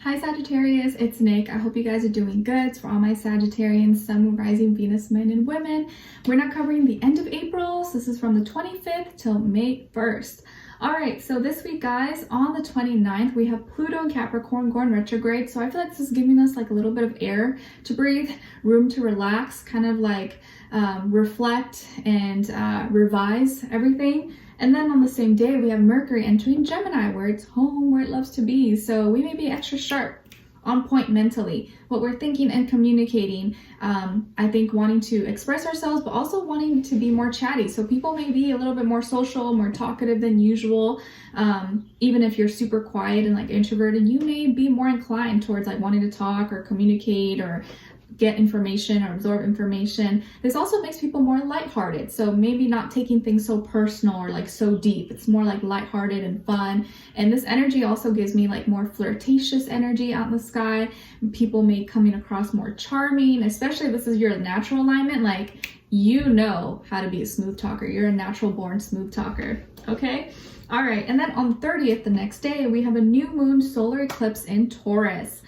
Hi Sagittarius, it's Nick. I hope you guys are doing good. It's for all my Sagittarians, Sun, Moon, Rising, Venus, men, and women. We're not covering the end of April, so this is from the 25th till May 1st. All right, so this week, guys, on the 29th, we have Pluto and Capricorn going retrograde. So I feel like this is giving us like a little bit of air to breathe, room to relax, kind of like reflect and revise everything. And then on the same day, we have Mercury entering Gemini, where it's home, where it loves to be. So we may be extra sharp, on point mentally, what we're thinking and communicating. I think wanting to express ourselves, but also wanting to be more chatty. So people may be a little bit more social, more talkative than usual. Even if you're super quiet and like introverted, you may be more inclined towards like wanting to talk or communicate or get information or absorb information. This also makes people more lighthearted. So maybe not taking things so personal or like so deep. It's more like lighthearted and fun. And this energy also gives me like more flirtatious energy out in the sky. People may coming across more charming, especially if this is your natural alignment. Like, you know how to be a smooth talker. You're a natural born smooth talker. Okay. All right. And then on the 30th, the next day, we have a new moon solar eclipse in Taurus.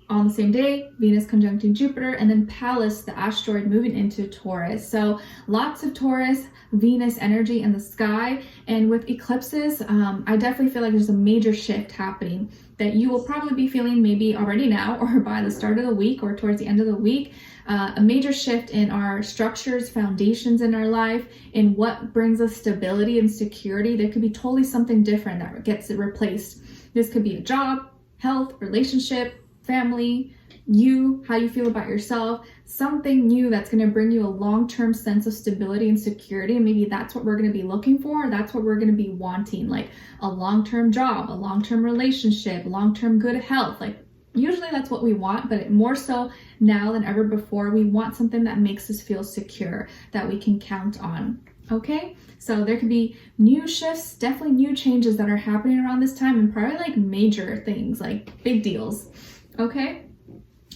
On the same day, Venus conjuncting Jupiter, and then Pallas, the asteroid, moving into Taurus. So lots of Taurus, Venus energy in the sky. And with eclipses, I definitely feel like there's a major shift happening that you will probably be feeling maybe already now or by the start of the week or towards the end of the week. A major shift in our structures, foundations in our life, in what brings us stability and security. There could be totally something different that gets replaced. This could be a job, health, relationship, family, how you feel about yourself, something new that's going to bring you a long-term sense of stability and security. And maybe that's what we're going to be looking for. That's what we're going to be wanting, like a long-term job, a long-term relationship, long-term good health. Like usually that's what we want, but more so now than ever before, we want something that makes us feel secure, that we can count on. Okay, so there could be new shifts, definitely new changes that are happening around this time, and probably like major things, like big deals. Okay.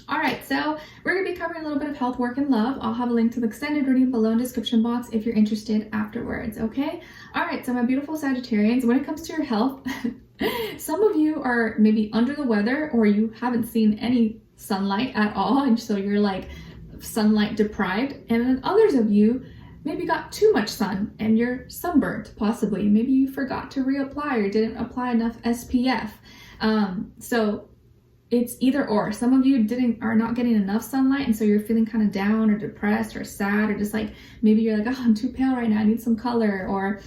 All right. So we're going to be covering a little bit of health, work, and love. I'll have a link to the extended reading below in the description box if you're interested afterwards. Okay. All right. So my beautiful Sagittarians, when it comes to your health, some of you are maybe under the weather or you haven't seen any sunlight at all. And so you're like sunlight deprived. And then others of you maybe got too much sun and you're sunburnt, possibly. Maybe you forgot to reapply or didn't apply enough SPF. So it's either or. Some of you are not getting enough sunlight, and so you're feeling kind of down or depressed or sad, or just like maybe you're like, oh, I'm too pale right now, I need some color, or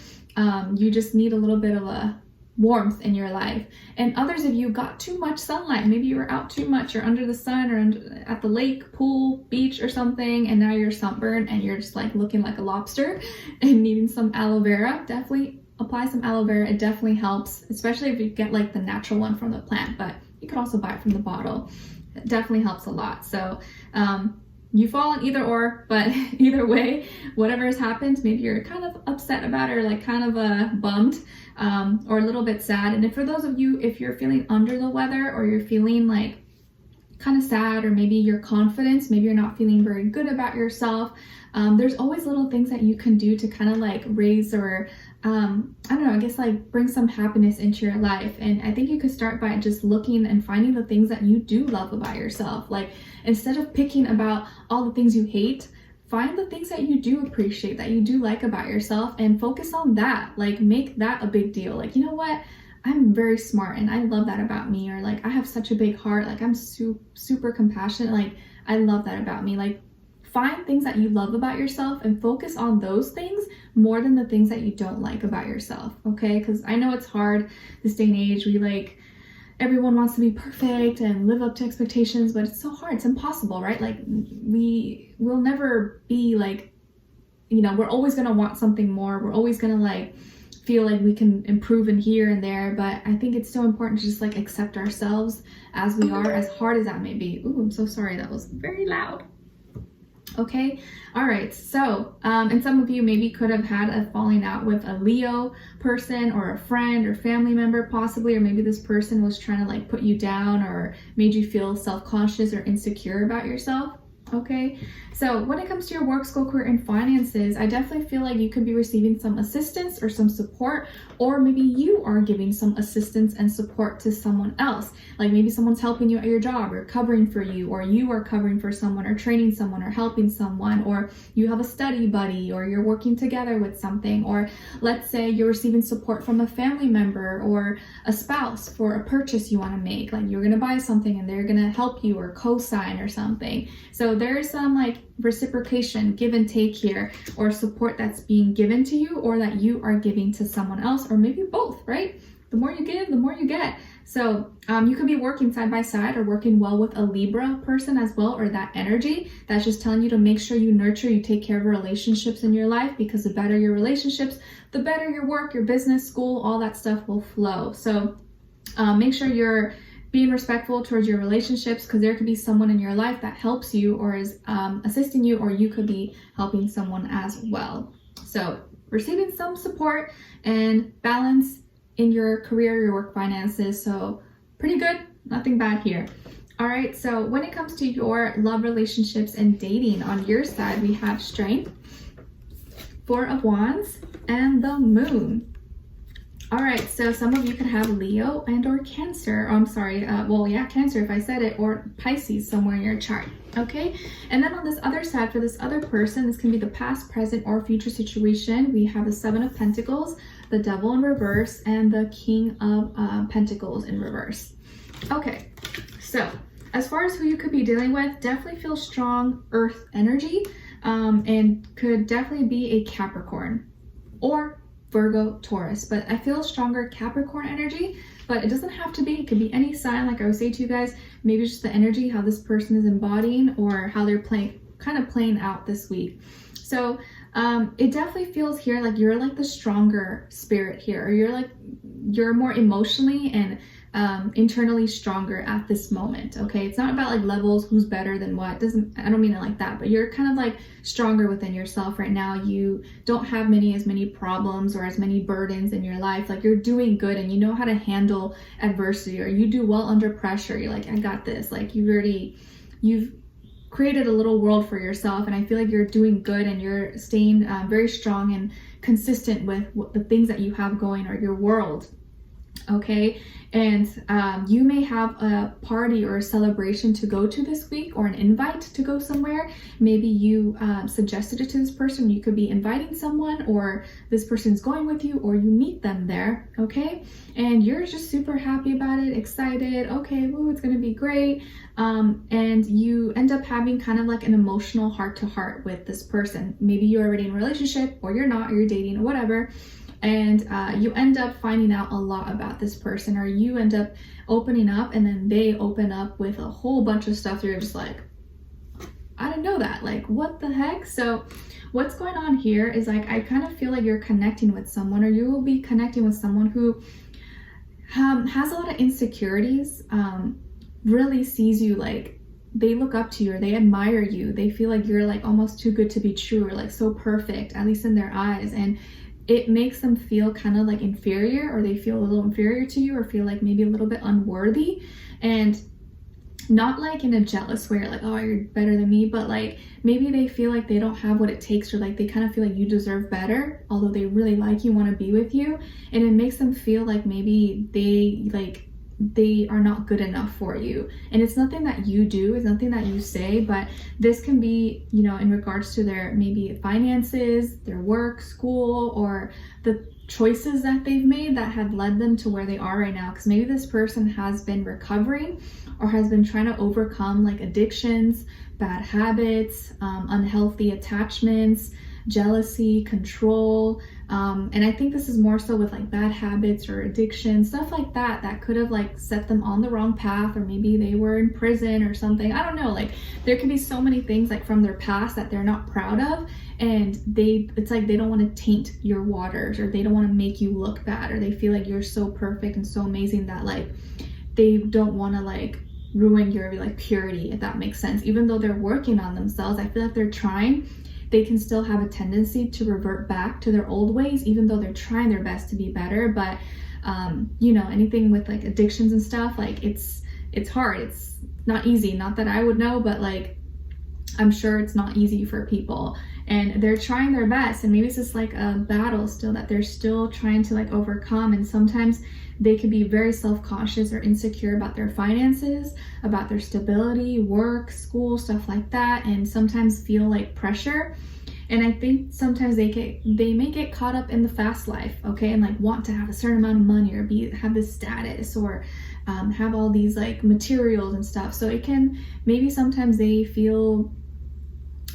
you just need a little bit of a warmth in your life. And others of you got too much sunlight. Maybe you were out too much or under the sun or at the lake, pool, beach or something, and now you're sunburned and you're just like looking like a lobster and needing some aloe vera. Definitely apply some aloe vera. It definitely helps, especially if you get like the natural one from the plant, but you could also buy it from the bottle. It definitely helps a lot. So you fall in either or, but either way, whatever has happened, maybe you're kind of upset about it or like kind of bummed or a little bit sad. And for those of you, if you're feeling under the weather or you're feeling like kind of sad, or maybe your confidence, maybe you're not feeling very good about yourself, there's always little things that you can do to kind of like raise or I don't know, I guess like bring some happiness into your life. And I think you could start by just looking and finding the things that you do love about yourself. Like instead of picking about all the things you hate, find the things that you do appreciate, that you do like about yourself, and focus on that. Like make that a big deal. Like, you know what? I'm very smart and I love that about me. Or like, I have such a big heart. Like I'm super compassionate. Like I love that about me. Like find things that you love about yourself and focus on those things more than the things that you don't like about yourself. Okay. Because I know it's hard this day and age. Everyone wants to be perfect and live up to expectations, but it's so hard. It's impossible, right? Like we will never be like, we're always going to want something more. We're always going to like feel like we can improve in here and there, but I think it's so important to just like accept ourselves as we are, as hard as that may be. Ooh, I'm so sorry. That was very loud. Okay. All right. So, and some of you maybe could have had a falling out with a Leo person or a friend or family member possibly, or maybe this person was trying to like put you down or made you feel self-conscious or insecure about yourself. Okay, so when it comes to your work, school, career, and finances, I definitely feel like you could be receiving some assistance or some support, or maybe you are giving some assistance and support to someone else. Like maybe someone's helping you at your job or covering for you, or you are covering for someone or training someone or helping someone, or you have a study buddy, or you're working together with something, or let's say you're receiving support from a family member or a spouse for a purchase you want to make. Like you're going to buy something and they're going to help you or co-sign or something. So there's some like reciprocation, give and take here, or support that's being given to you or that you are giving to someone else, or maybe both, right? The more you give, the more you get. So you could be working side by side or working well with a Libra person as well, or that energy that's just telling you to make sure you nurture, you take care of relationships in your life, because the better your relationships, the better your work, your business, school, all that stuff will flow. So make sure you're being respectful towards your relationships, because there could be someone in your life that helps you or is assisting you, or you could be helping someone as well. So receiving some support and balance in your career, your work, finances. So pretty good, nothing bad here. All right, so when it comes to your love, relationships, and dating, on your side, we have Strength, Four of Wands, and the Moon. All right, so some of you could have Leo and or Cancer. Oh, I'm sorry. Cancer if I said it, or Pisces somewhere in your chart. Okay, and then on this other side, for this other person, this can be the past, present, or future situation. We have the Seven of Pentacles, the Devil in reverse, and the King of Pentacles in reverse. Okay, so as far as who you could be dealing with, definitely feel strong Earth energy, and could definitely be a Capricorn or Virgo, Taurus, but I feel stronger Capricorn energy, but it doesn't have to be. It could be any sign. Like I would say to you guys, maybe just the energy, how this person is embodying, or how they're kind of playing out this week. So it definitely feels here like you're like the stronger spirit here, or you're more emotionally and internally stronger at this moment. Okay, it's not about like levels, who's better than what. I don't mean it like that, but you're kind of like stronger within yourself right now. You don't have as many problems or as many burdens in your life. Like you're doing good, and you know how to handle adversity, or you do well under pressure. You're like, I got this. Like you've created a little world for yourself, and I feel like you're doing good, and you're staying very strong and consistent with the things that you have going, or your world. Okay, and you may have a party or a celebration to go to this week, or an invite to go somewhere. Maybe you suggested it to this person. You could be inviting someone, or this person's going with you, or you meet them there. Okay, and you're just super happy about it, excited. Okay, woo, it's gonna be great. And you end up having kind of like an emotional heart-to-heart with this person. Maybe you're already in a relationship, or you're not, or you're dating, or whatever. And you end up finding out a lot about this person, or you end up opening up, and then they open up with a whole bunch of stuff. You're just like, I didn't know that. Like, what the heck? So what's going on here is like, I kind of feel like you're connecting with someone, or you will be connecting with someone who has a lot of insecurities, really sees you like, they look up to you, or they admire you. They feel like you're like almost too good to be true, or like so perfect, at least in their eyes. And it makes them feel kind of like inferior, or they feel a little inferior to you, or feel like maybe a little bit unworthy. And not like in a jealous way, or like, oh, you're better than me, but like maybe they feel like they don't have what it takes, or like they kind of feel like you deserve better, although they really like you, want to be with you. And it makes them feel like maybe they are not good enough for you. And it's nothing that you do, it's nothing that you say, but this can be, you know, in regards to their maybe finances, their work, school, or the choices that they've made that have led them to where they are right now. Because maybe this person has been recovering, or has been trying to overcome like addictions, bad habits, unhealthy attachments, jealousy, control, and I think this is more so with like bad habits or addiction, stuff like that could have like set them on the wrong path, or maybe they were in prison or something. I don't know, like there could be so many things like from their past that they're not proud of, and it's like they don't want to taint your waters, or they don't want to make you look bad, or they feel like you're so perfect and so amazing that like they don't want to like ruin your like purity, if that makes sense. Even though they're working on themselves, I feel like they're trying, they can still have a tendency to revert back to their old ways, even though they're trying their best to be better. But you know, anything with like addictions and stuff, like it's hard, it's not easy. Not that I would know, but like I'm sure it's not easy for people, and they're trying their best, and maybe it's just like a battle still that they're still trying to like overcome. And sometimes they could be very self-conscious or insecure about their finances, about their stability, work, school, stuff like that, and sometimes feel like pressure. And I think sometimes they may get caught up in the fast life, okay, and like want to have a certain amount of money or have this status, or have all these like materials and stuff. So it can, maybe sometimes they feel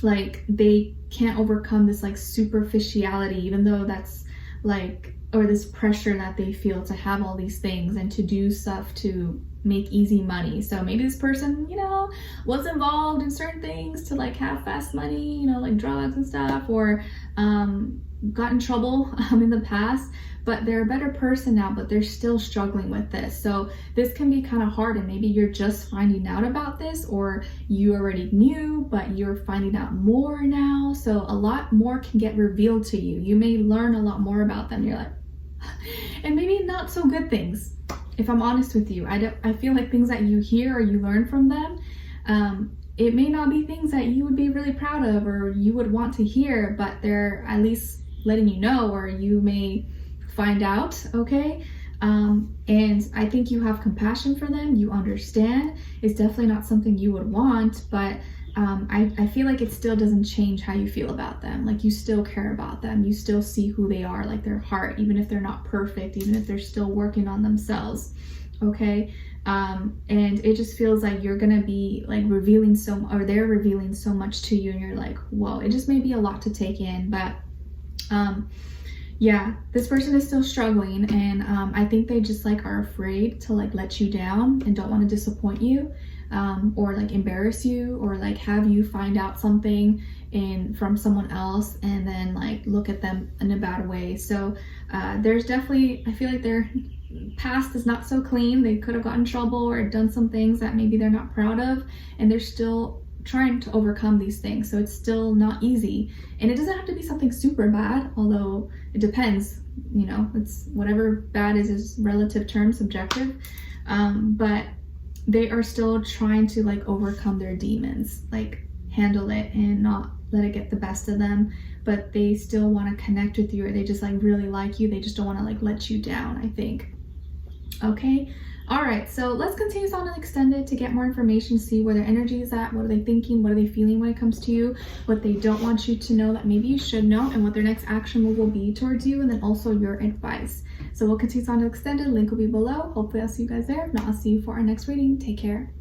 like they can't overcome this like superficiality, even though that's like, or this pressure that they feel to have all these things and to do stuff to make easy money. So maybe this person, you know, was involved in certain things to like have fast money, you know, like drugs and stuff, or got in trouble in the past, but they're a better person now, but they're still struggling with this. So this can be kind of hard, and maybe you're just finding out about this, or you already knew, but you're finding out more now. So a lot more can get revealed to you. You may learn a lot more about them. You're like, and maybe not so good things. If I'm honest with you, I feel like things that you hear or you learn from them, it may not be things that you would be really proud of or you would want to hear, but they're at least letting you know, or you may find out, okay? And I think you have compassion for them, you understand. It's definitely not something you would want, but I feel like it still doesn't change how you feel about them. Like, you still care about them, you still see who they are, like their heart, even if they're not perfect, even if they're still working on themselves, okay? And it just feels like you're gonna be like revealing or they're revealing so much to you, and you're like, whoa, it just may be a lot to take in. But yeah, this person is still struggling, and I think they just like are afraid to like let you down and don't want to disappoint you, or like embarrass you, or like have you find out something from someone else and then like look at them in a bad way. So there's definitely, I feel like their past is not so clean. They could have gotten in trouble or done some things that maybe they're not proud of, and they're still trying to overcome these things. So it's still not easy, and it doesn't have to be something super bad, although it depends, you know, it's whatever bad is relative term, subjective. But they are still trying to like overcome their demons, like handle it and not let it get the best of them, but they still want to connect with you, or they just like really like you. They just don't want to like let you down, I think. Okay. All right, so let's continue on and extended to get more information, see where their energy is at, what are they thinking, what are they feeling when it comes to you, what they don't want you to know that maybe you should know, and what their next action will be towards you, and then also your advice. So we'll continue on to extended, link will be below. Hopefully I'll see you guys there. If not, I'll see you for our next reading. Take care.